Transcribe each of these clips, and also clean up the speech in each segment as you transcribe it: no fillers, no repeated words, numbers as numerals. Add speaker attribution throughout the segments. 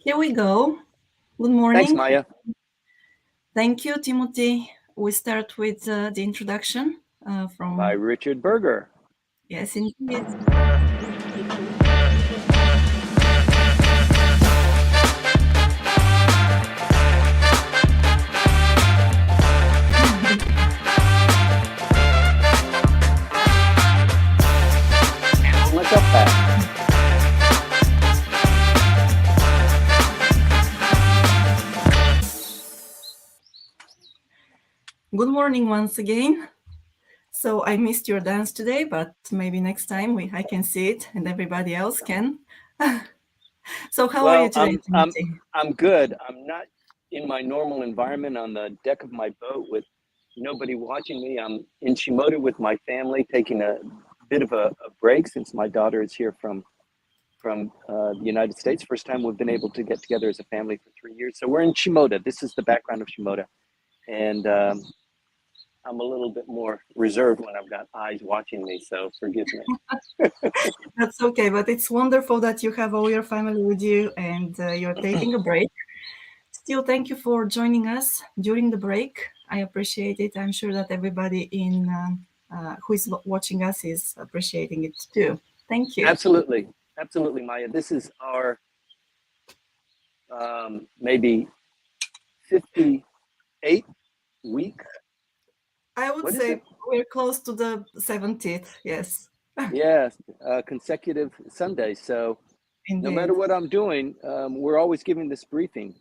Speaker 1: Here we go. Good
Speaker 2: Thanks,
Speaker 1: morning.
Speaker 2: Maya.
Speaker 1: Thank you, Timothy. We start with the introduction
Speaker 2: By
Speaker 1: from,
Speaker 2: Richard Berger.
Speaker 1: yes, indeed.
Speaker 2: Don't look up that.
Speaker 1: Good morning once again. So I missed your dance today, but maybe next time I can see it and everybody else can. So how are you
Speaker 2: Well,
Speaker 1: today, Timothy?
Speaker 2: I'm good. I'm not in my normal environment on the deck of my boat with nobody watching me. I'm in Shimoda with my family, taking a bit of a break since my daughter is here from the United States. First time we've been able to get together as a family for 3 years. So we're in Shimoda. This is the background of Shimoda, and I'm a little bit more reserved when I've got eyes watching me. So forgive me.
Speaker 1: That's okay, but it's wonderful that you have all your family with you and you're taking a break. Still, thank you for joining us during the break. I appreciate it. I'm sure that everybody in who is watching us is appreciating it too. Thank you.
Speaker 2: Absolutely, absolutely, Maya. This is our maybe 58th week.
Speaker 1: I would
Speaker 2: What is it?
Speaker 1: say we're close to the 17th. Yes,
Speaker 2: Yeah, consecutive Sundays. So no matter
Speaker 1: indeed.
Speaker 2: what I'm doing, we're always giving this briefing,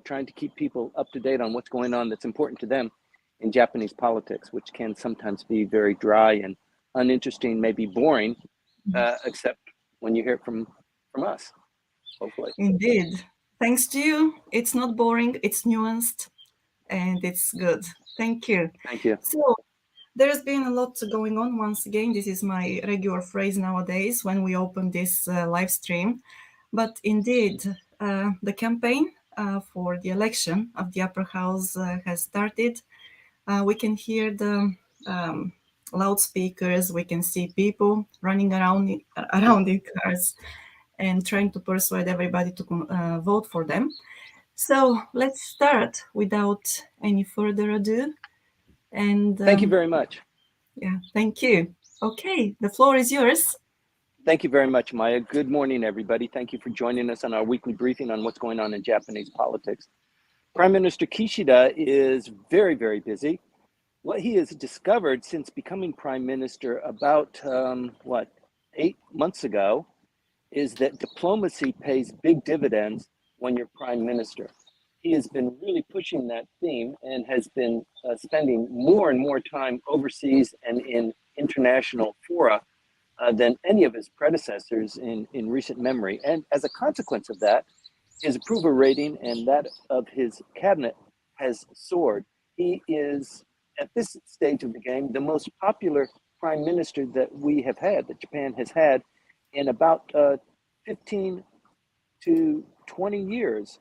Speaker 2: trying to keep people up to date on what's going on that's important to them in Japanese politics, which can sometimes be very dry and uninteresting, maybe boring, except when you hear it from us, hopefully.
Speaker 1: Indeed. Thanks to you. It's not boring, it's nuanced, and it's good. Thank you.
Speaker 2: Thank you.
Speaker 1: So, there's been a lot going on once again. This is my regular phrase nowadays when we open this live stream. But indeed, the campaign for the election of the upper house has started. We can hear the um, loudspeakers. We can see people running around in cars and trying to persuade everybody to vote for them. So let's start without any further ado. And
Speaker 2: Thank you very much.
Speaker 1: yeah, thank you. Okay, the floor is yours.
Speaker 2: Thank you very much, Maya. Good morning, everybody. Thank you for joining us on our weekly briefing on what's going on in Japanese politics. Prime Minister Kishida is very, very busy. What he has discovered since becoming prime minister about, 8 months ago, is that diplomacy pays big dividends when you're prime minister. He has been really pushing that theme and has been spending more and more time overseas and in international fora than any of his predecessors in recent memory. And as a consequence of that, his approval rating and that of his cabinet has soared. He is, at this stage of the game, the most popular prime minister that we have had, that Japan has had, in about 15 to 20 years.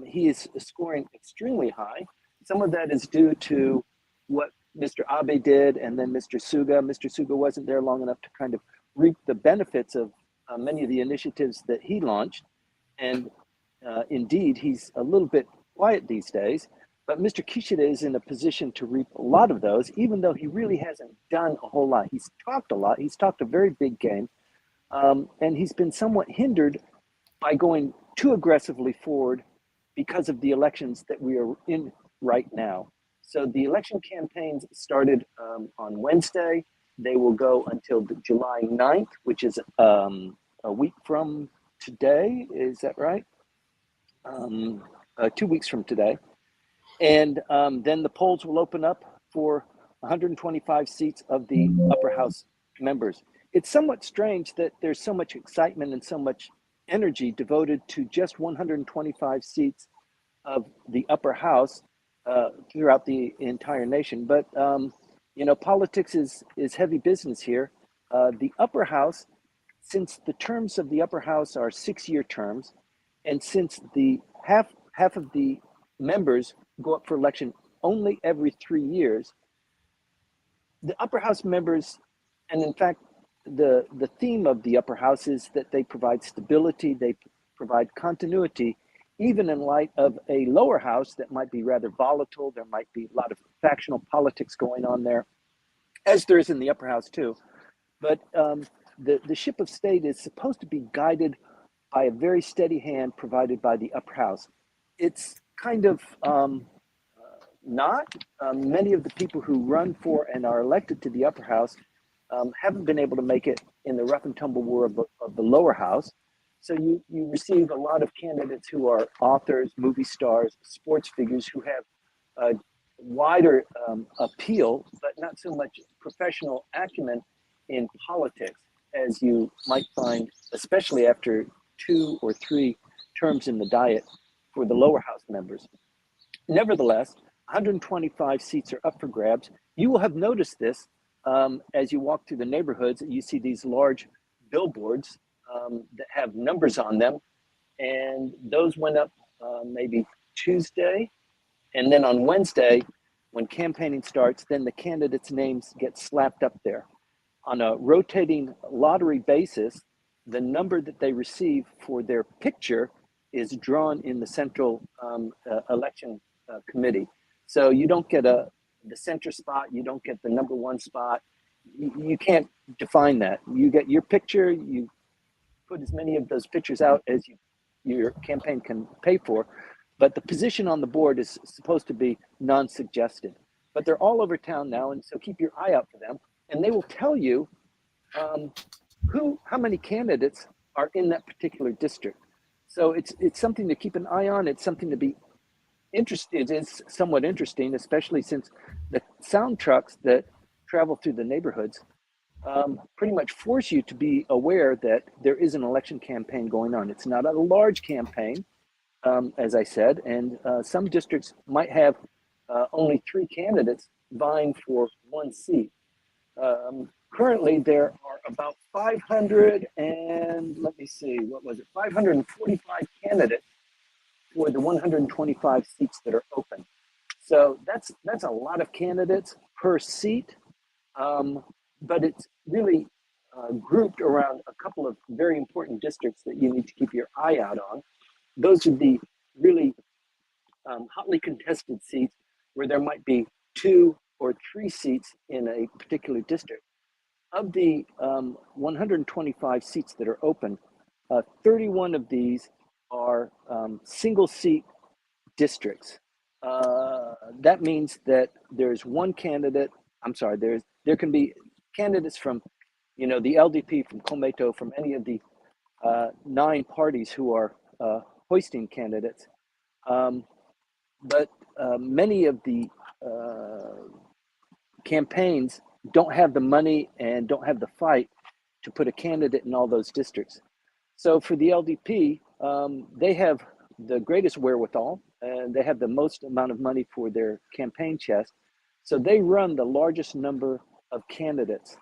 Speaker 2: He is scoring extremely high. Some of that is due to what Mr. Abe did and then Mr. Suga. Mr. Suga wasn't there long enough to kind of reap the benefits of many of the initiatives that he launched. And indeed, he's a little bit quiet these days. But Mr. Kishida is in a position to reap a lot of those, even though he really hasn't done a whole lot. He's talked a lot. He's talked a very big game. And he's been somewhat hindered by going too aggressively forward because of the elections that we are in right now. So the election campaigns started on Wednesday. They will go until July 9th, which is a week from today. Is that right? 2 weeks from today. And then the polls will open up for 125 seats of the upper house members. It's somewhat strange that there's so much excitement and so much energy devoted to just 125 seats of the upper house throughout the entire nation. But politics is heavy business here. The upper house, since the terms of the upper house are 6-year terms, and since the half of the members go up for election only every 3 years, the upper house members, and in fact, the theme of the upper house is that they provide stability, they provide continuity even in light of a lower house that might be rather volatile. There might be a lot of factional politics going on there, as there is in the upper house too. But the ship of state is supposed to be guided by a very steady hand provided by the upper house. It's kind of not. Many of the people who run for and are elected to the upper house haven't been able to make it in the rough and tumble war of the lower house. So you receive a lot of candidates who are authors, movie stars, sports figures who have a wider appeal, but not so much professional acumen in politics as you might find, especially after 2 or 3 terms in the Diet for the lower house members. Nevertheless, 125 seats are up for grabs. You will have noticed this as you walk through the neighborhoods. You see these large billboards that have numbers on them, and those went up maybe Tuesday, and then on Wednesday, when campaigning starts, then the candidates' names get slapped up there. On a rotating lottery basis, the number that they receive for their picture is drawn in the central election committee. So you don't get the center spot, you don't get the number 1 spot. You can't define that. You get your picture, you put as many of those pictures out as your campaign can pay for, but the position on the board is supposed to be non-suggested. But they're all over town now, and so keep your eye out for them, and they will tell you how many candidates are in that particular district. So it's something to keep an eye on. It's something to be interested. It's somewhat interesting, especially since the sound trucks that travel through the neighborhoods pretty much force you to be aware that there is an election campaign going on. It's not a large campaign, as I said, and some districts might have only 3 candidates vying for 1 seat. Currently, there are about 500 and let me see, what was it? 545 candidates for the 125 seats that are open. So that's a lot of candidates per seat, but it's really grouped around a couple of very important districts that you need to keep your eye out on. Those are the really hotly contested seats where there might be 2 or 3 seats in a particular district. Of the 125 seats that are open, 31 of these are single seat districts. That means that there's one candidate. I'm sorry. There can be candidates from, the LDP, from Komeito, from any of the 9 parties who are hoisting candidates. But many of the campaigns don't have the money and don't have the fight to put a candidate in all those districts. So for the LDP, they have the greatest wherewithal, and they have the most amount of money for their campaign chest. So they run the largest number of candidates.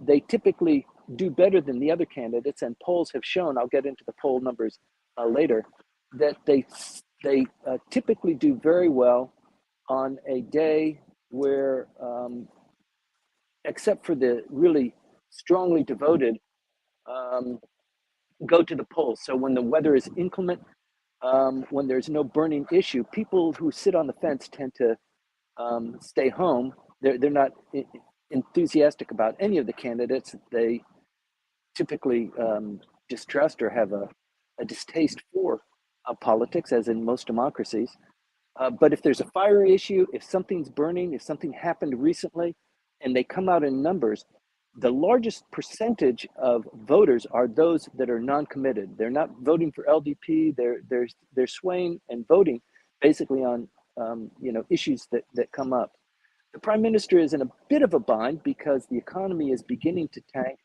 Speaker 2: They typically do better than the other candidates, and polls have shown, I'll get into the poll numbers later, that they typically do very well on a day where, except for the really strongly devoted, go to the polls. So when the weather is inclement, when there's no burning issue, people who sit on the fence tend to stay home. They're not enthusiastic about any of the candidates. They typically distrust or have a distaste for politics, as in most democracies. But if there's a fiery issue, if something's burning, if something happened recently, and they come out in numbers, the largest percentage of voters are those that are non-committed. They're not voting for LDP. They're swaying and voting basically on issues that come up. The prime minister is in a bit of a bind because the economy is beginning to tank.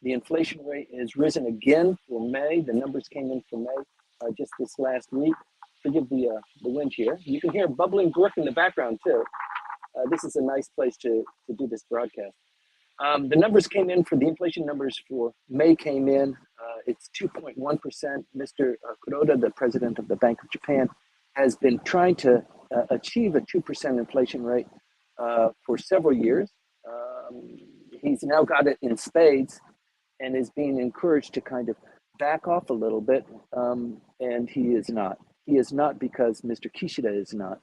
Speaker 2: The inflation rate has risen again for May. The numbers came in for May just this last week. Forgive the wind here. You can hear a bubbling brook in the background too. This is a nice place to do this broadcast. The numbers came in for the inflation numbers for May came in. It's 2.1%. Mr. Kuroda, the president of the Bank of Japan, has been trying to achieve a 2% inflation rate for several years. He's now got it in spades and is being encouraged to kind of back off a little bit, and he is not. he is not because Mr. Kishida is not.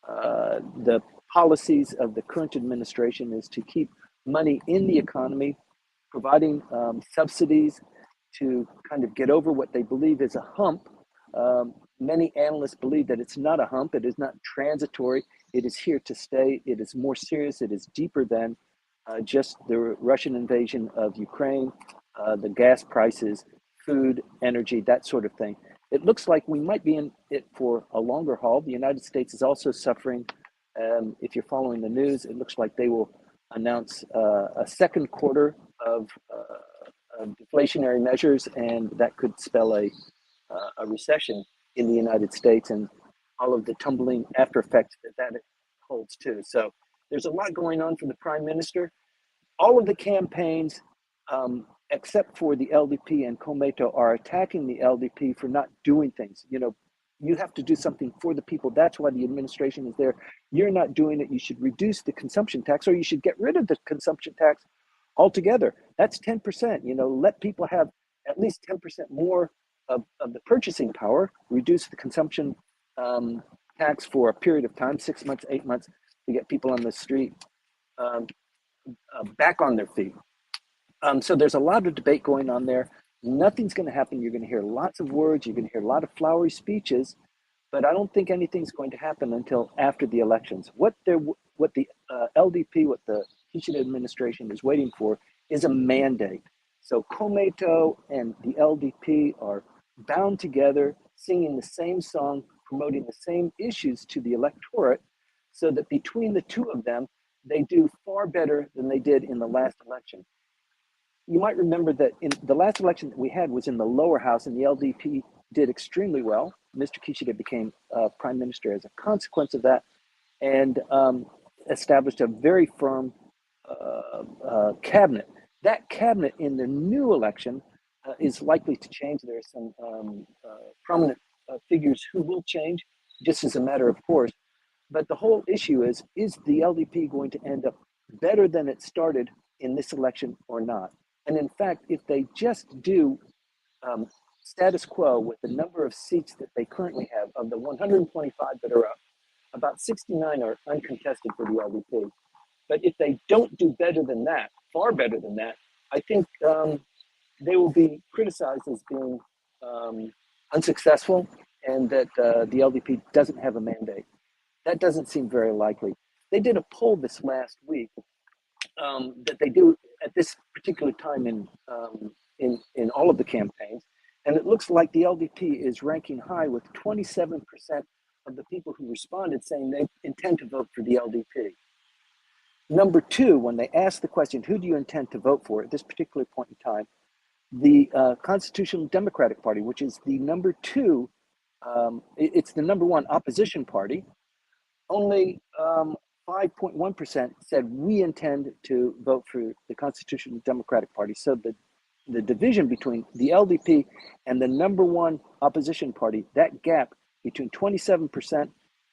Speaker 2: The policies of the current administration is to keep money in the economy, providing subsidies to kind of get over what they believe is a hump. Many analysts believe that it's not a hump, it is not transitory, it is here to stay, it is more serious, it is deeper than just the Russian invasion of Ukraine, the gas prices, food, energy, that sort of thing. It looks like we might be in it for a longer haul. The United States is also suffering. If you're following the news, it looks like they will announce a second quarter of deflationary measures, and that could spell a recession in the United States and all of the tumbling after effects that holds too. So there's a lot going on for the prime minister. All of the campaigns, except for the LDP and Komeito, are attacking the LDP for not doing things. You know, you have to do something for the people. That's why the administration is there. You're not doing it. You should reduce the consumption tax, or you should get rid of the consumption tax altogether. That's 10%. You know, let people have at least 10% more of the purchasing power. Reduce the consumption tax for a period of time, 6 months, 8 months, to get people on the street back on their feet. So there's a lot of debate going on there. Nothing's going to happen. You're going to hear lots of words. You're going to hear a lot of flowery speeches, but I don't think anything's going to happen until after the elections. What the LDP, what the Kishida administration is waiting for, is a mandate. So Komeito and the LDP are bound together, singing the same song, promoting the same issues to the electorate, so that between the two of them, they do far better than they did in the last election. You might remember that in the last election that we had was in the lower house, and the LDP did extremely well. Mr. Kishida became prime minister as a consequence of that, and established a very firm cabinet. That cabinet in the new election is likely to change. There are some prominent figures who will change, just as a matter of course. But the whole issue is the LDP going to end up better than it started in this election or not? And in fact, if they just do status quo with the number of seats that they currently have, of the 125 that are up, about 69 are uncontested for the LDP. But if they don't do better than that, far better than that, I think they will be criticized as being unsuccessful, and that the LDP doesn't have a mandate. That doesn't seem very likely. They did a poll this last week that they do at this particular time in all of the campaigns, and it looks like the LDP is ranking high, with 27% of the people who responded saying they intend to vote for the LDP. Number two, when they asked the question, who do you intend to vote for at this particular point in time, the Constitutional Democratic Party, which is the number two, it's the number one opposition party, only 5.1% said we intend to vote for the Constitutional Democratic Party. So the division between the LDP and the number one opposition party, that gap between 27%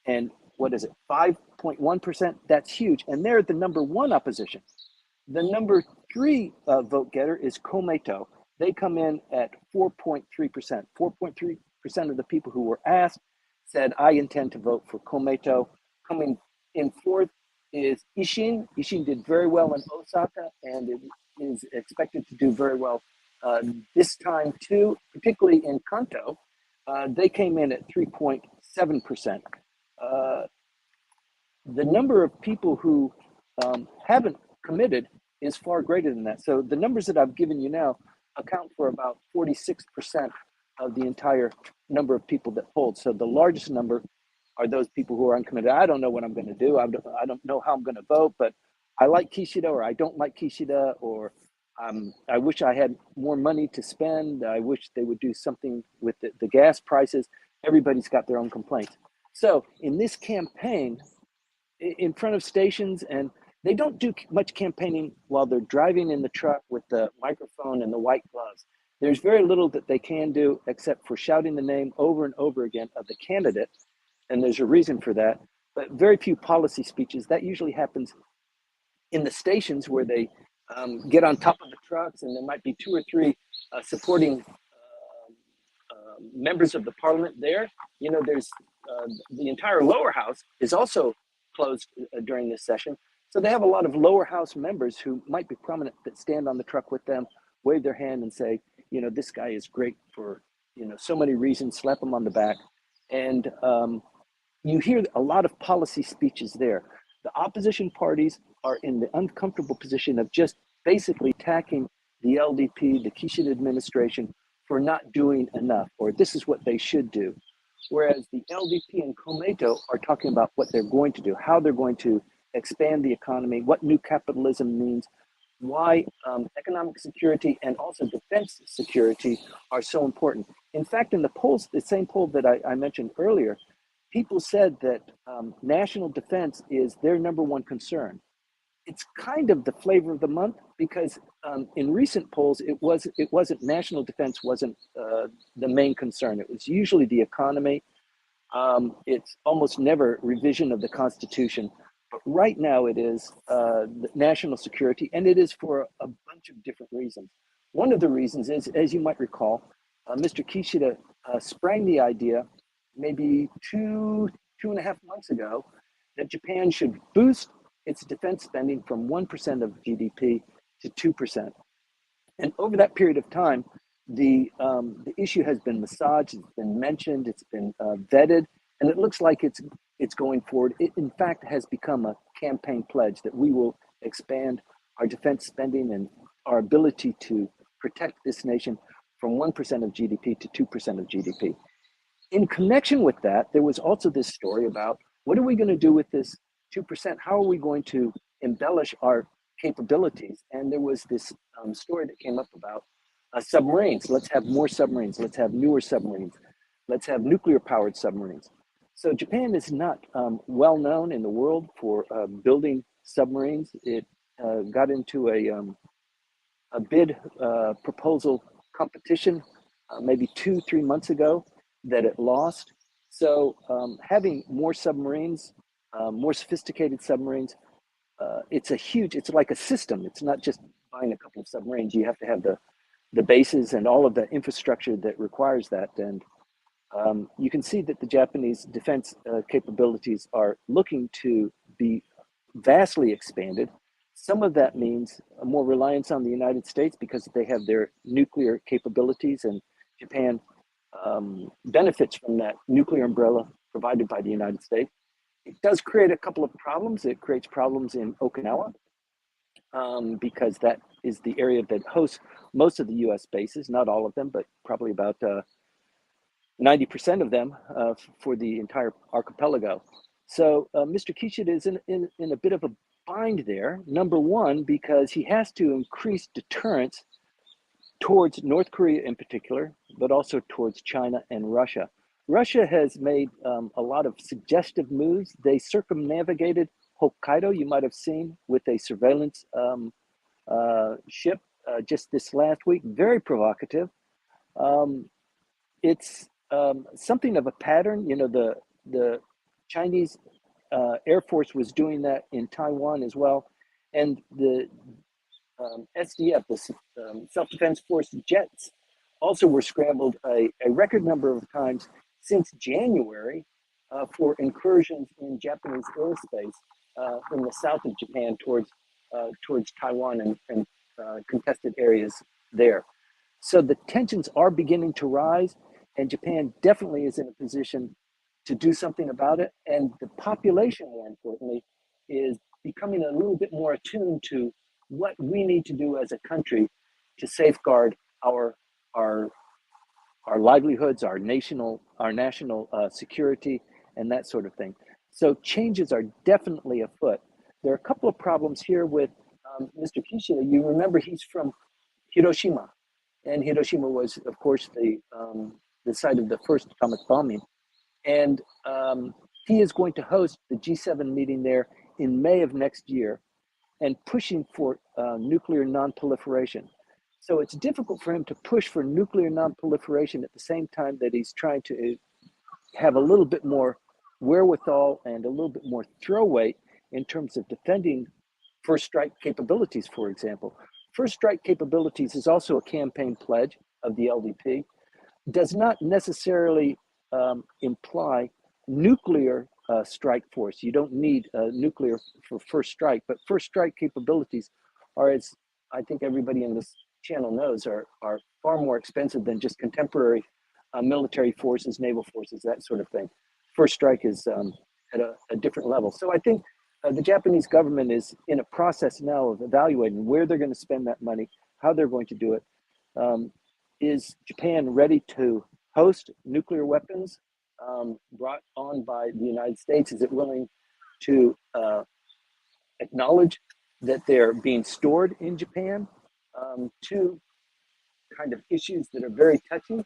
Speaker 2: and 5.1%, that's huge. And they're the number one opposition. The number three vote getter is Komeito. They come in at 4.3%. 4.3% of the people who were asked said, I intend to vote for Komeito. Coming in fourth is Ishin. Ishin did very well in Osaka, and it is expected to do very well this time too, particularly in Kanto. They came in at 3.7%. The number of people who haven't committed is far greater than that. So the numbers that I've given you now account for about 46% of the entire number of people that polled. So the largest number are those people who are uncommitted. I don't know what I'm going to do. I don't know how I'm going to vote, but I like Kishida, or I don't like Kishida, or I wish I had more money to spend. I wish they would do something with the gas prices. Everybody's got their own complaints. So in this campaign, in front of stations, and they don't do much campaigning while they're driving in the truck with the microphone and the white gloves. There's very little that they can do except for shouting the name over and over again of the candidate, and there's a reason for that, but very few policy speeches. That usually happens in the stations, where they get on top of the trucks, and there might be two or three supporting members of the parliament there. You know, there's the entire lower house is also closed during this session. So they have a lot of lower house members who might be prominent that stand on the truck with them, wave their hand and say, you know, this guy is great for, you know, so many reasons, slap him on the back. And you hear a lot of policy speeches there. The opposition parties are in the uncomfortable position of just basically attacking the LDP, the Kishida administration, for not doing enough, or this is what they should do. Whereas the LDP and Komeito are talking about what they're going to do, how they're going to expand the economy, what new capitalism means, why economic security and also defense security are so important. In fact, in the polls, the same poll that I mentioned earlier, people said that national defense is their number one concern. It's kind of the flavor of the month because in recent polls, it wasn't national defense wasn't the main concern. It was usually the economy. It's almost never revision of the Constitution. But right now it is national security, and it is for a bunch of different reasons. One of the reasons is, as you might recall, Mr. Kishida sprang the idea maybe two and a half months ago that Japan should boost its defense spending from 1% of GDP to 2%. And over that period of time, the issue has been massaged, it's been mentioned, it's been vetted, and it looks like it's going forward. It, in fact, has become a campaign pledge that we will expand our defense spending and our ability to protect this nation from 1% of GDP to 2% of GDP. In connection with that, there was also this story about what are we going to do with this 2%? How are we going to embellish our capabilities? And there was this story that came up about submarines. Let's have more submarines. Let's have newer submarines. Let's have nuclear powered submarines. So Japan is not well known in the world for building submarines. It got into a bid proposal competition maybe 2-3 months ago that it lost. So having more submarines, more sophisticated submarines, it's like a system. It's not just buying a couple of submarines. You have to have the bases and all of the infrastructure that requires that. And you can see that the Japanese defense capabilities are looking to be vastly expanded. Some of that means more reliance on the United States because they have their nuclear capabilities, and Japan benefits from that nuclear umbrella provided by the United States. It does create a couple of problems. It creates problems in Okinawa because that is the area that hosts most of the US bases, not all of them, but probably about 90% of them for the entire archipelago. So Mr. Kishida is in a bit of a bind there. Number one, because he has to increase deterrence towards North Korea in particular, but also towards China and Russia. Russia has made a lot of suggestive moves. They circumnavigated Hokkaido, you might have seen, with a surveillance ship just this last week. Very provocative. It's something of a pattern. You know, the Chinese Air Force was doing that in Taiwan as well. And the SDF, the Self-Defense Force jets, also were scrambled a record number of times since January for incursions in Japanese airspace in the south of Japan towards Taiwan and contested areas there. So the tensions are beginning to rise, and Japan definitely is in a position to do something about it. And the population, more importantly, is becoming a little bit more attuned to what we need to do as a country to safeguard our livelihoods, our national security, and that sort of thing. So changes are definitely afoot. There are a couple of problems here with Mr. Kishida. You remember he's from Hiroshima, and Hiroshima was, of course, the site of the first atomic bombing. And he is going to host the G7 meeting there in May of next year and pushing for nuclear non-proliferation. So it's difficult for him to push for nuclear non-proliferation at the same time that he's trying to have a little bit more wherewithal and a little bit more throw weight in terms of defending first strike capabilities, for example. First strike capabilities is also a campaign pledge of the LDP. does not necessarily imply nuclear strike force. You don't need nuclear for first strike, but first strike capabilities are, as I think everybody in this channel knows, are far more expensive than just contemporary military forces, naval forces, that sort of thing. First strike is at a different level. So I think the Japanese government is in a process now of evaluating where they're going to spend that money, how they're going to do it. Is Japan ready to host nuclear weapons brought on by the United States? Is it willing to acknowledge that they're being stored in Japan? Two kind of issues that are very touchy,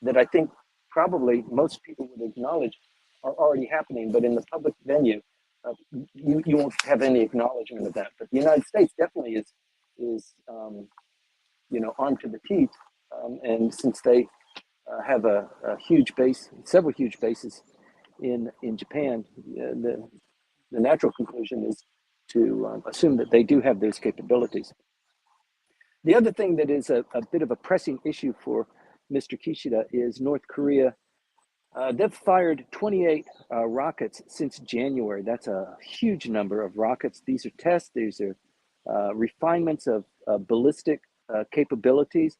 Speaker 2: that I think probably most people would acknowledge are already happening, but in the public venue, you won't have any acknowledgement of that. But the United States definitely is armed to the teeth, and since they have a huge base, several huge bases in Japan, the natural conclusion is to assume that they do have those capabilities. The other thing that is a bit of a pressing issue for Mr. Kishida is North Korea. They've fired 28 rockets since January. That's a huge number of rockets. These are tests. These are refinements of ballistic capabilities.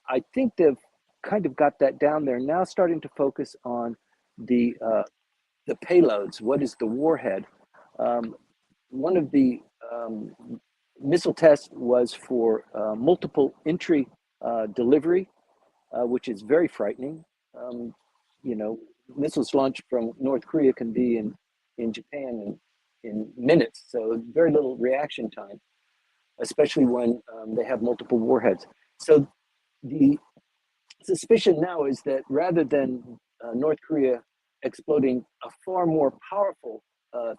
Speaker 2: I think they've kind of got that down. They're now starting to focus on the payloads. What is the warhead? One of the missile tests was for multiple entry delivery, which is very frightening. Missiles launched from North Korea can be in Japan in minutes, so very little reaction time, especially when they have multiple warheads. So the suspicion now is that rather than North Korea exploding a far more powerful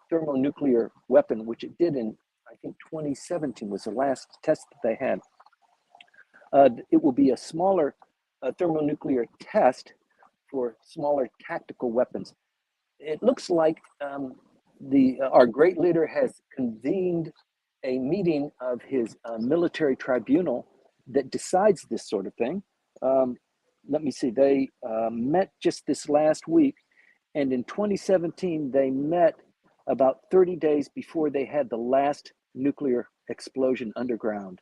Speaker 2: thermonuclear weapon, which it did in, I think, 2017 was the last test that they had, it will be a smaller thermonuclear test for smaller tactical weapons. It looks like our great leader has convened a meeting of his military tribunal that decides this sort of thing. Let me see, they met just this last week, and in 2017, they met about 30 days before they had the last nuclear explosion underground.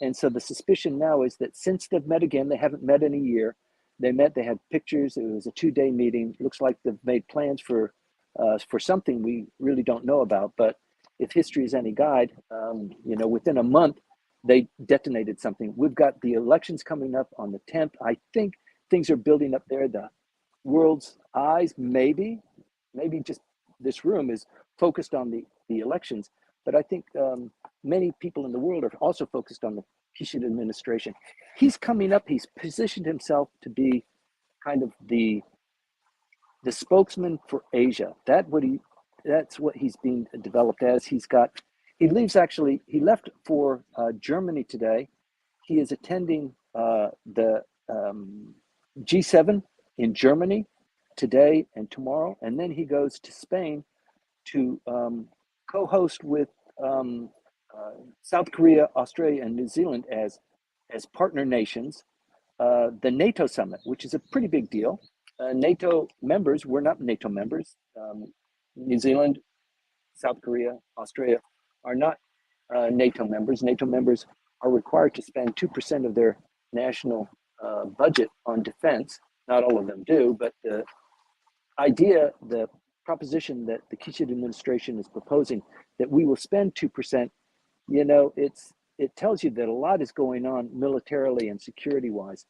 Speaker 2: And so the suspicion now is that since they've met again, they haven't met in a year. They met, they had pictures, it was a 2-day meeting. Looks like they've made plans for something we really don't know about. But if history is any guide, within a month, they detonated something. We've got the elections coming up on the 10th. I think things are building up there. The world's eyes, maybe just this room is focused on the elections. But I think many people in the world are also focused on the Kishida administration. He's coming up, he's positioned himself to be kind of the spokesman for Asia. That's what he's being developed as. He left for Germany today. He is attending the G7 in Germany today and tomorrow, and then he goes to Spain to co-host with South Korea, Australia, and New Zealand as partner nations the NATO summit, which is a pretty big deal. NATO members, we're not NATO members. New Zealand, South Korea, Australia are not NATO members. NATO members are required to spend 2% of their national budget on defense. Not all of them do, but the proposition that the Kishida administration is proposing that we will spend 2%, it tells you that a lot is going on militarily and security-wise.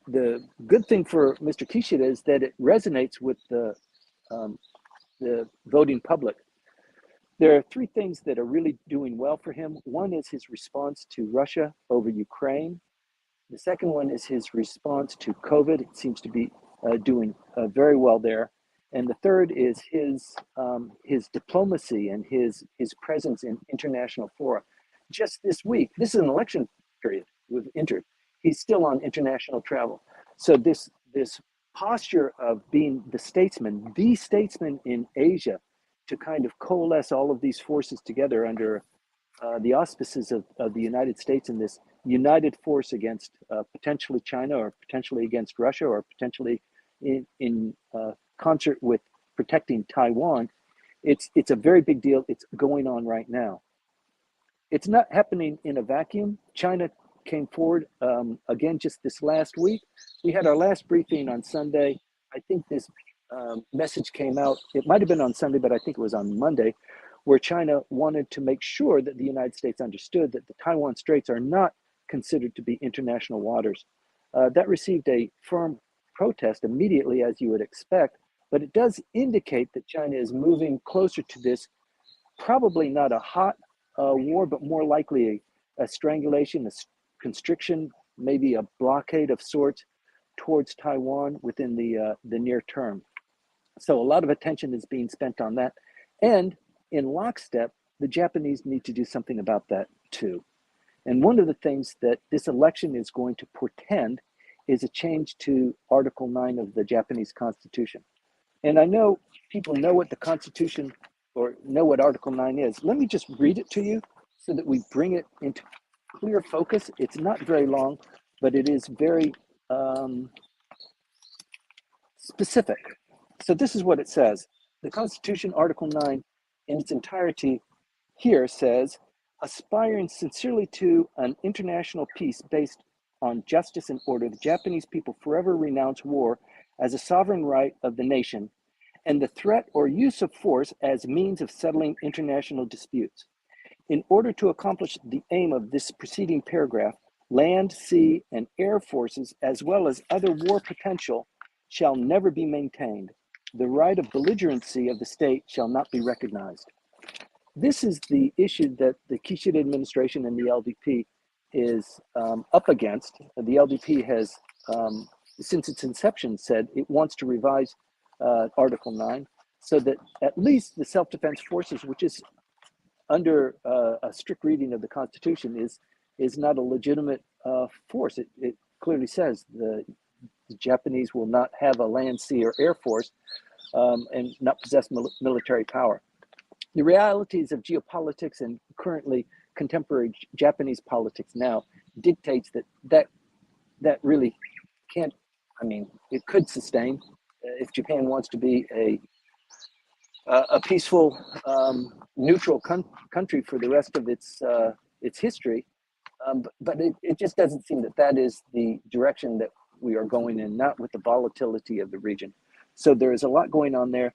Speaker 2: The good thing for Mr. Kishida is that it resonates with the voting public. There are 3 things that are really doing well for him. One is his response to Russia over Ukraine. The second one is his response to COVID. It seems to be doing very well there. And the third is his diplomacy and his presence in international fora. Just this week, this is an election period we've entered. He's still on international travel. So this posture of being the statesman in Asia, to kind of coalesce all of these forces together under the auspices of the United States in this united force against potentially China or potentially against Russia or potentially in concert with protecting Taiwan, it's a very big deal. It's going on right now. It's not happening in a vacuum. China came forward again just this last week. We had our last briefing on Sunday. I think this message came out. It might have been on Sunday, but I think it was on Monday, where China wanted to make sure that the United States understood that the Taiwan Straits are not considered to be international waters. That received a firm protest immediately, as you would expect, but it does indicate that China is moving closer to this, probably not a hot war, but more likely a strangulation, a constriction, maybe a blockade of sorts towards Taiwan within the near term. So a lot of attention is being spent on that. And in lockstep, the Japanese need to do something about that too. And one of the things that this election is going to portend is a change to Article 9 of the Japanese Constitution. And I know people know what the Constitution or know what Article 9 is. Let me just read it to you so that we bring it into clear focus. It's not very long, but it is very specific. So this is what it says. The Constitution, Article 9, in its entirety here says, aspiring sincerely to an international peace based on justice and order, the Japanese people forever renounce war as a sovereign right of the nation and the threat or use of force as means of settling international disputes. In order to accomplish the aim of this preceding paragraph, land, sea, and air forces, as well as other war potential, shall never be maintained. The right of belligerency of the state shall not be recognized. This is the issue that the Kishida administration and the LDP is up against. The LDP has, since its inception, said it wants to revise Article 9 so that at least the self-defense forces, which is under a strict reading of the Constitution, is not a legitimate force. It clearly says the Japanese will not have a land, sea, or air force and not possess military power. The realities of geopolitics and currently contemporary Japanese politics now dictates that really can't, I mean, it could sustain if Japan wants to be a peaceful, neutral country for the rest of its history. But it just doesn't seem that is the direction that we are going in, not with the volatility of the region. So there is a lot going on there.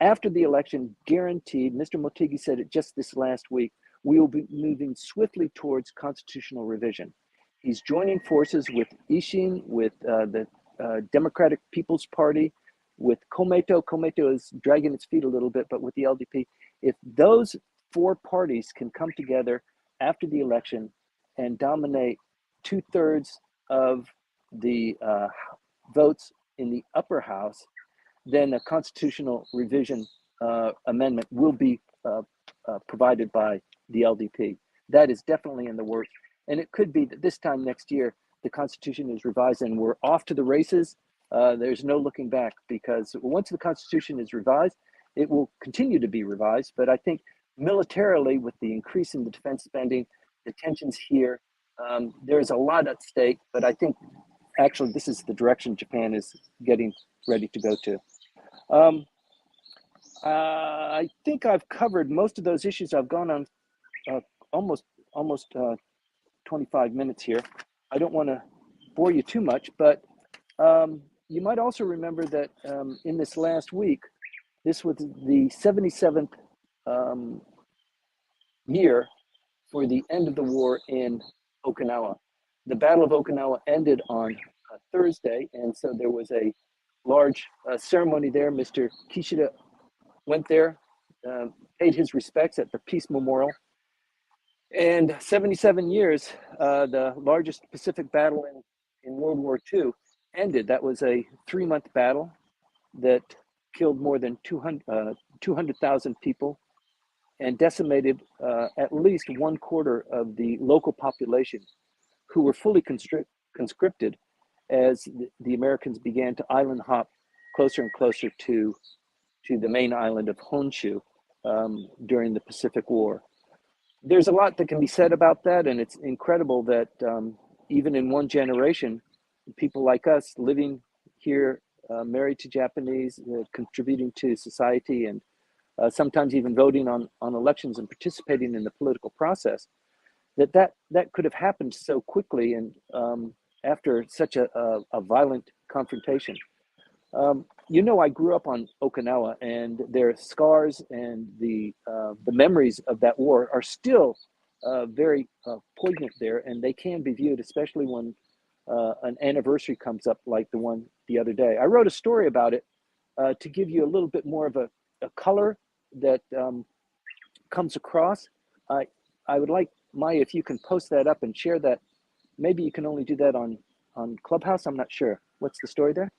Speaker 2: After the election, guaranteed, Mr. Motegi said it just this last week, we will be moving swiftly towards constitutional revision. He's joining forces with Ishin, with the Democratic People's Party, with Komeito. Komeito is dragging its feet a little bit, but with the LDP. If those four parties can come together after the election and dominate 2/3 of the votes in the upper house, then a constitutional revision amendment will be provided by the LDP. That is definitely in the works. And it could be that this time next year, the Constitution is revised and we're off to the races. There's no looking back, because once the Constitution is revised, it will continue to be revised. But I think militarily, with the increase in the defense spending, the tensions here, there's a lot at stake. But I think actually this is the direction Japan is getting ready to go to. I think I've covered most of those issues. I've gone on almost 25 minutes here. I don't want to bore you too much, but you might also remember that in this last week, this was the 77th year for the end of the war in Okinawa. The Battle of Okinawa ended on Thursday, and so there was a large ceremony there. Mr. Kishida went there, paid his respects at the Peace Memorial. And 77 years, the largest Pacific battle in World War II ended. That was a 3-month battle that killed more than 200,000 people and decimated at least 1/4 of the local population, who were fully conscripted as the Americans began to island hop closer and closer to the main island of Honshu during the Pacific War. there's a lot that can be said about that, and it's incredible that even in one generation, people like us living here, married to Japanese, contributing to society, and sometimes even voting on elections and participating in the political process, that could have happened so quickly and after such a violent confrontation. I grew up on Okinawa, and their scars and the memories of that war are still very poignant there, and they can be viewed, especially when an anniversary comes up, like the one the other day. I wrote a story about it to give you a little bit more of a color that comes across. I would like, Maya, if you can post that up and share that. Maybe you can only do that on Clubhouse. I'm not sure. What's the story there?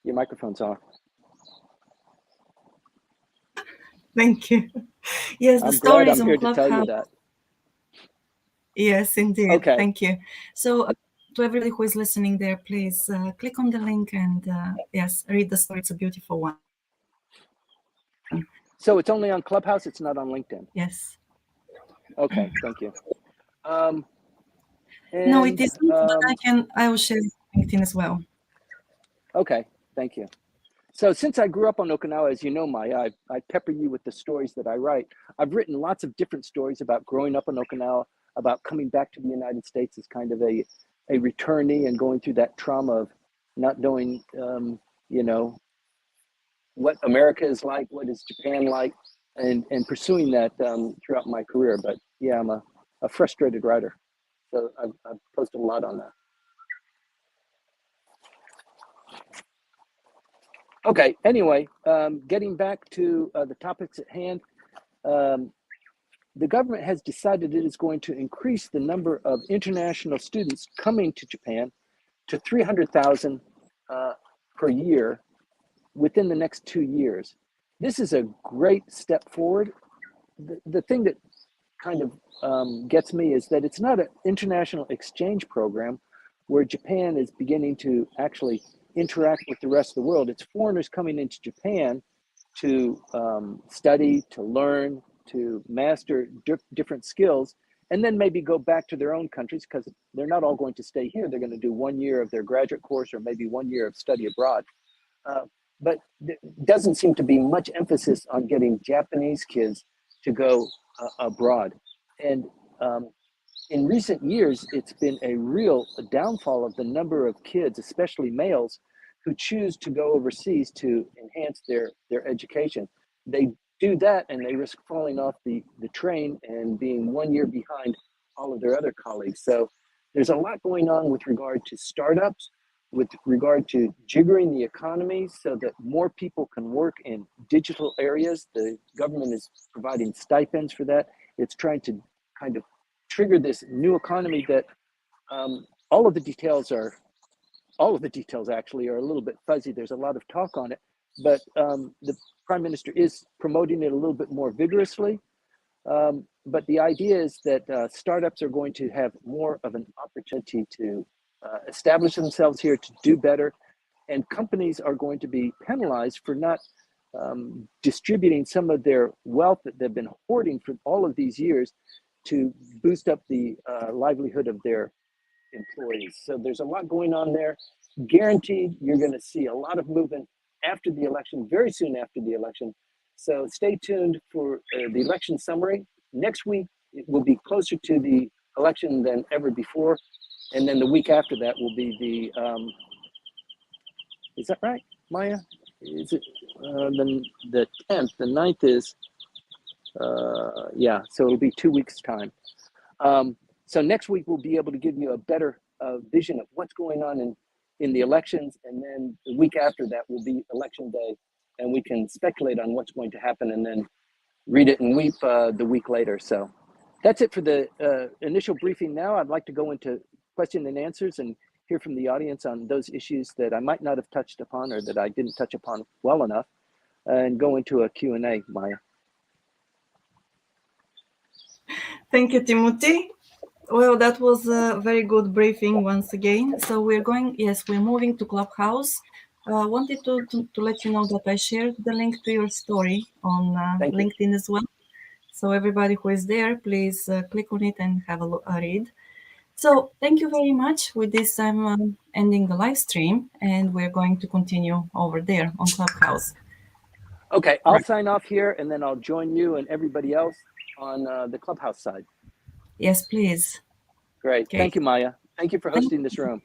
Speaker 2: Your microphone's off.
Speaker 1: Thank you. Yes, the
Speaker 2: I'm glad
Speaker 1: story is
Speaker 2: I'm
Speaker 1: on
Speaker 2: here to tell you
Speaker 1: Clubhouse.
Speaker 2: that.
Speaker 1: Yes, indeed.
Speaker 2: Okay.
Speaker 1: Thank you. So, to everybody who is listening there, please click on the link and yes, read the story. It's a beautiful one.
Speaker 2: So it's only on Clubhouse. It's not on LinkedIn.
Speaker 1: Yes.
Speaker 2: Okay. Thank you.
Speaker 1: No, it isn't. But I will share LinkedIn as well.
Speaker 2: Okay. Thank you. So since I grew up on Okinawa, as you know, Maya, I pepper you with the stories that I write. I've written lots of different stories about growing up on Okinawa, about coming back to the United States as kind of a returnee and going through that trauma of not knowing, what America is like, what is Japan like, and pursuing that throughout my career. But yeah, I'm a frustrated writer. So I've posted a lot on that. Okay, anyway, getting back to the topics at hand, the government has decided it is going to increase the number of international students coming to Japan to 300,000 per year within the next 2 years. This is a great step forward. The thing that kind of gets me is that it's not an international exchange program where Japan is beginning to actually interact with the rest of the world. It's foreigners coming into Japan to study, to learn, to master different skills, and then maybe go back to their own countries, because they're not all going to stay here. They're going to do 1 year of their graduate course or maybe 1 year of study abroad. But there doesn't seem to be much emphasis on getting Japanese kids to go abroad. And in recent years, it's been a real downfall of the number of kids, especially males, who choose to go overseas to enhance their education. They do that and they risk falling off the train and being 1 year behind all of their other colleagues. So there's a lot going on with regard to startups, with regard to jiggering the economy so that more people can work in digital areas. The government is providing stipends for that. It's trying to kind of trigger this new economy that all of the details actually are a little bit fuzzy. There's a lot of talk on it, but the Prime Minister is promoting it a little bit more vigorously. But the idea is that startups are going to have more of an opportunity to establish themselves here, to do better, and companies are going to be penalized for not distributing some of their wealth that they've been hoarding for all of these years to boost up the livelihood of their employees. So there's a lot going on there. Guaranteed, you're going to see a lot of movement after the election, very soon after the election. So stay tuned for the election summary. Next week, it will be closer to the election than ever before. And then the week after that will be the, is that right, Maya? Is it the 10th? The 9th is, yeah, so it'll be 2 weeks' time. So next week, we'll be able to give you a better vision of what's going on in the elections. And then the week after that will be election day. And we can speculate on what's going to happen and then read it and weep the week later. So that's it for the initial briefing now. I'd like to go into question and answers and hear from the audience on those issues that I might not have touched upon or that I didn't touch upon well enough, and go into a Q&A, Maya.
Speaker 1: Thank you, Timothy. Well, that was a very good briefing once again. So we're moving to Clubhouse. Wanted to let you know that I shared the link to your story on LinkedIn as well. So everybody who is there, please click on it and have a read. So thank you very much. With this, I'm ending the live stream, and we're going to continue over there on Clubhouse.
Speaker 2: Okay, I'll
Speaker 1: Right.
Speaker 2: sign off here, and then I'll join you and everybody else on the Clubhouse side.
Speaker 1: Yes, please.
Speaker 2: Great.
Speaker 1: Okay.
Speaker 2: Thank you, Maya. Thank you for
Speaker 1: Thank
Speaker 2: hosting this room.